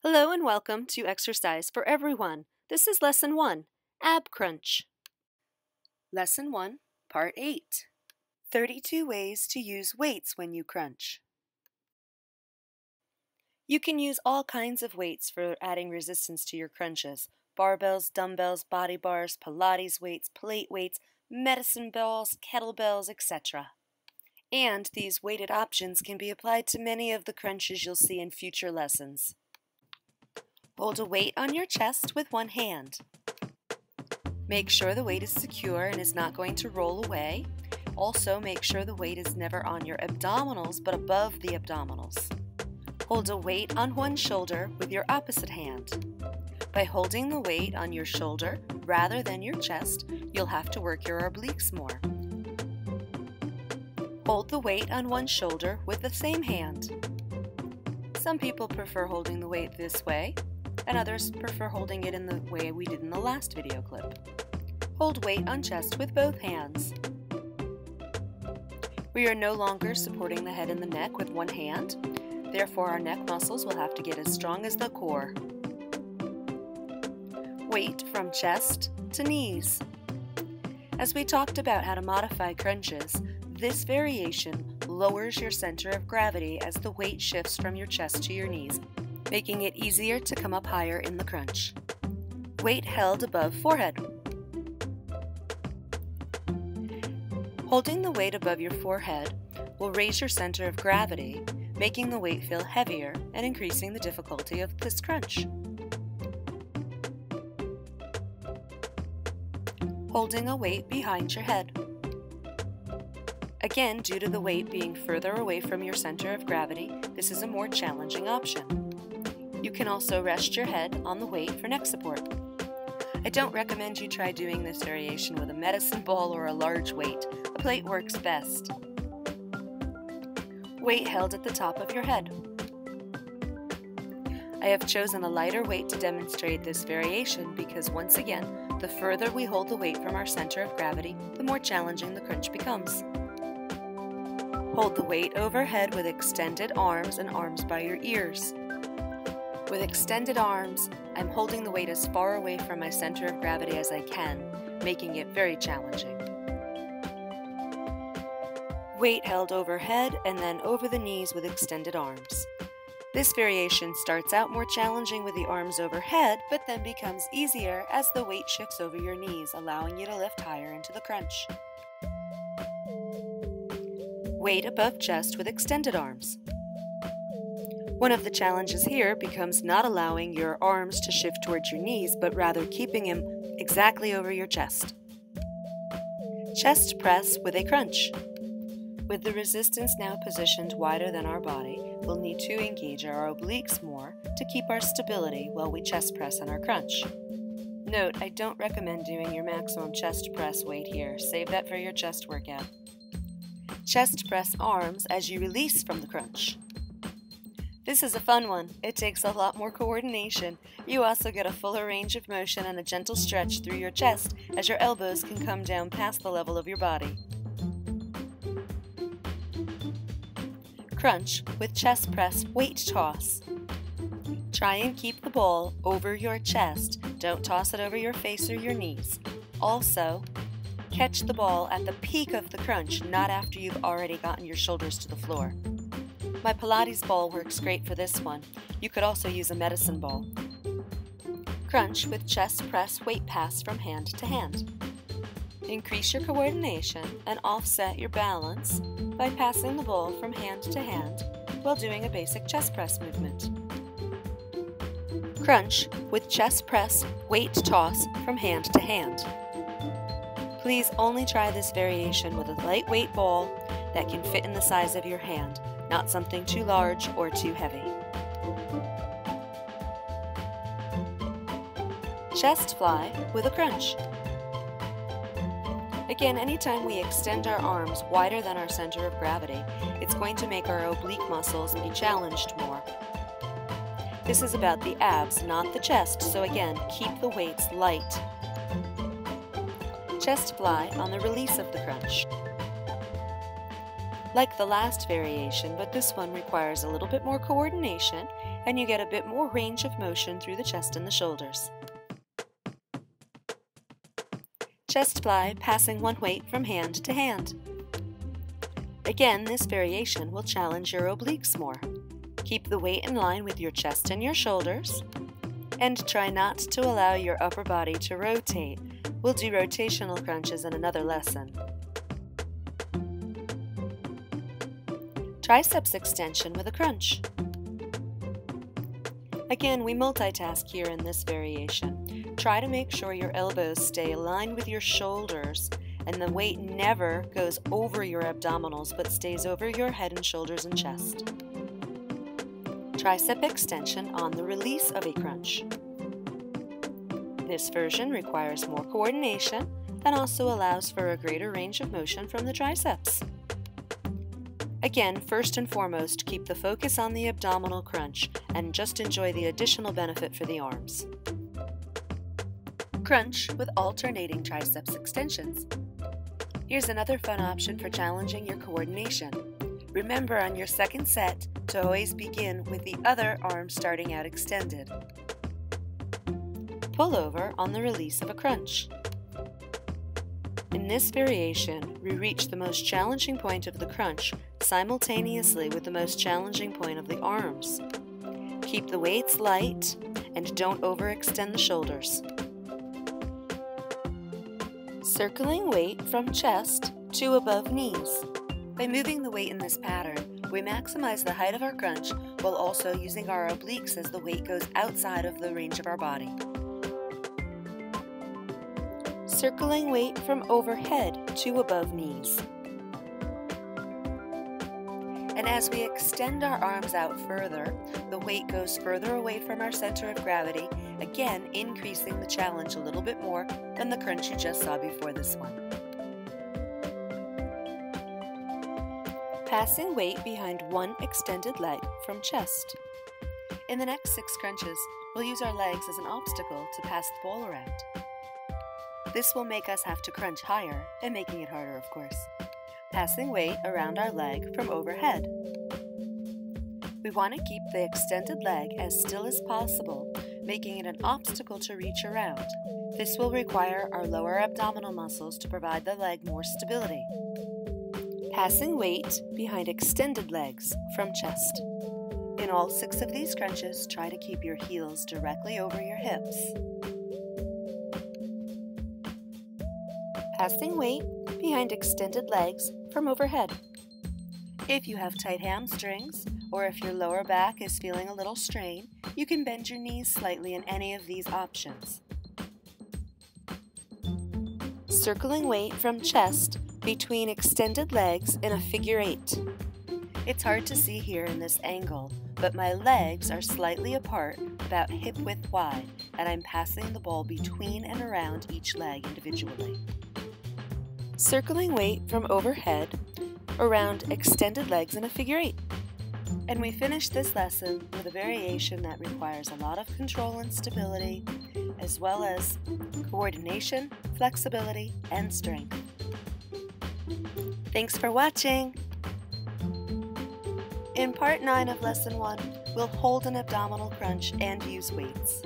Hello and welcome to Exercise for Everyone. This is Lesson 1, Ab Crunch. Lesson 1, Part 8, 32 Ways to Use Weights When You Crunch. You can use all kinds of weights for adding resistance to your crunches. Barbells, dumbbells, body bars, Pilates weights, plate weights, medicine balls, kettlebells, etc. And these weighted options can be applied to many of the crunches you'll see in future lessons. Hold a weight on your chest with one hand. Make sure the weight is secure and is not going to roll away. Also, make sure the weight is never on your abdominals but above the abdominals. Hold a weight on one shoulder with your opposite hand. By holding the weight on your shoulder rather than your chest, you'll have to work your obliques more. Hold the weight on one shoulder with the same hand. Some people prefer holding the weight this way, and others prefer holding it in the way we did in the last video clip. Hold weight on chest with both hands. We are no longer supporting the head and the neck with one hand, therefore our neck muscles will have to get as strong as the core. Weight from chest to knees. As we talked about how to modify crunches, this variation lowers your center of gravity as the weight shifts from your chest to your knees, making it easier to come up higher in the crunch. Weight held above forehead. Holding the weight above your forehead will raise your center of gravity, making the weight feel heavier and increasing the difficulty of this crunch. Holding a weight behind your head. Again, due to the weight being further away from your center of gravity, this is a more challenging option. You can also rest your head on the weight for neck support. I don't recommend you try doing this variation with a medicine ball or a large weight. A plate works best. Weight held at the top of your head. I have chosen a lighter weight to demonstrate this variation because, once again, the further we hold the weight from our center of gravity, the more challenging the crunch becomes. Hold the weight overhead with extended arms and arms by your ears. With extended arms, I'm holding the weight as far away from my center of gravity as I can, making it very challenging. Weight held overhead and then over the knees with extended arms. This variation starts out more challenging with the arms overhead, but then becomes easier as the weight shifts over your knees, allowing you to lift higher into the crunch. Weight above chest with extended arms. One of the challenges here becomes not allowing your arms to shift towards your knees, but rather keeping them exactly over your chest. Chest press with a crunch. With the resistance now positioned wider than our body, we'll need to engage our obliques more to keep our stability while we chest press on our crunch. Note, I don't recommend doing your maximum chest press weight here. Save that for your chest workout. Chest press arms as you release from the crunch. This is a fun one. It takes a lot more coordination. You also get a fuller range of motion and a gentle stretch through your chest as your elbows can come down past the level of your body. Crunch with chest press weight toss. Try and keep the ball over your chest. Don't toss it over your face or your knees. Also, catch the ball at the peak of the crunch, not after you've already gotten your shoulders to the floor. My Pilates ball works great for this one. You could also use a medicine ball. Crunch with chest press weight pass from hand to hand. Increase your coordination and offset your balance by passing the ball from hand to hand while doing a basic chest press movement. Crunch with chest press weight toss from hand to hand. Please only try this variation with a lightweight ball that can fit in the size of your hand, not something too large or too heavy. Chest fly with a crunch. Again, anytime we extend our arms wider than our center of gravity, it's going to make our oblique muscles be challenged more. This is about the abs, not the chest, so again, keep the weights light. Chest fly on the release of the crunch. Like the last variation, but this one requires a little bit more coordination and you get a bit more range of motion through the chest and the shoulders. Chest fly, passing one weight from hand to hand. Again, this variation will challenge your obliques more. Keep the weight in line with your chest and your shoulders, and try not to allow your upper body to rotate. We'll do rotational crunches in another lesson. Triceps extension with a crunch. Again, we multitask here in this variation. Try to make sure your elbows stay aligned with your shoulders and the weight never goes over your abdominals but stays over your head and shoulders and chest. Tricep extension on the release of a crunch. This version requires more coordination and also allows for a greater range of motion from the triceps. Again, first and foremost, keep the focus on the abdominal crunch and just enjoy the additional benefit for the arms. Crunch with alternating triceps extensions. Here's another fun option for challenging your coordination. Remember on your second set to always begin with the other arm starting out extended. Pull over on the release of a crunch. In this variation, we reach the most challenging point of the crunch simultaneously with the most challenging point of the arms. Keep the weights light and don't overextend the shoulders. Circling weight from chest to above knees. By moving the weight in this pattern, we maximize the height of our crunch while also using our obliques as the weight goes outside of the range of our body. Circling weight from overhead to above knees. And as we extend our arms out further, the weight goes further away from our center of gravity, again increasing the challenge a little bit more than the crunch you just saw before this one. Passing weight behind one extended leg from chest. In the next 6 crunches, we'll use our legs as an obstacle to pass the ball around. This will make us have to crunch higher and making it harder, of course. Passing weight around our leg from overhead. We want to keep the extended leg as still as possible, making it an obstacle to reach around. This will require our lower abdominal muscles to provide the leg more stability. Passing weight behind extended legs from chest. In all 6 of these crunches, try to keep your heels directly over your hips. Passing weight behind extended legs from overhead. If you have tight hamstrings, or if your lower back is feeling a little strain, you can bend your knees slightly in any of these options. Circling weight from chest between extended legs in a figure 8. It's hard to see here in this angle, but my legs are slightly apart, about hip width wide, and I'm passing the ball between and around each leg individually. Circling weight from overhead around extended legs in a figure 8. And we finish this lesson with a variation that requires a lot of control and stability, as well as coordination, flexibility, and strength. Thanks for watching! In part 9 of lesson 1, we'll hold an abdominal crunch and use weights.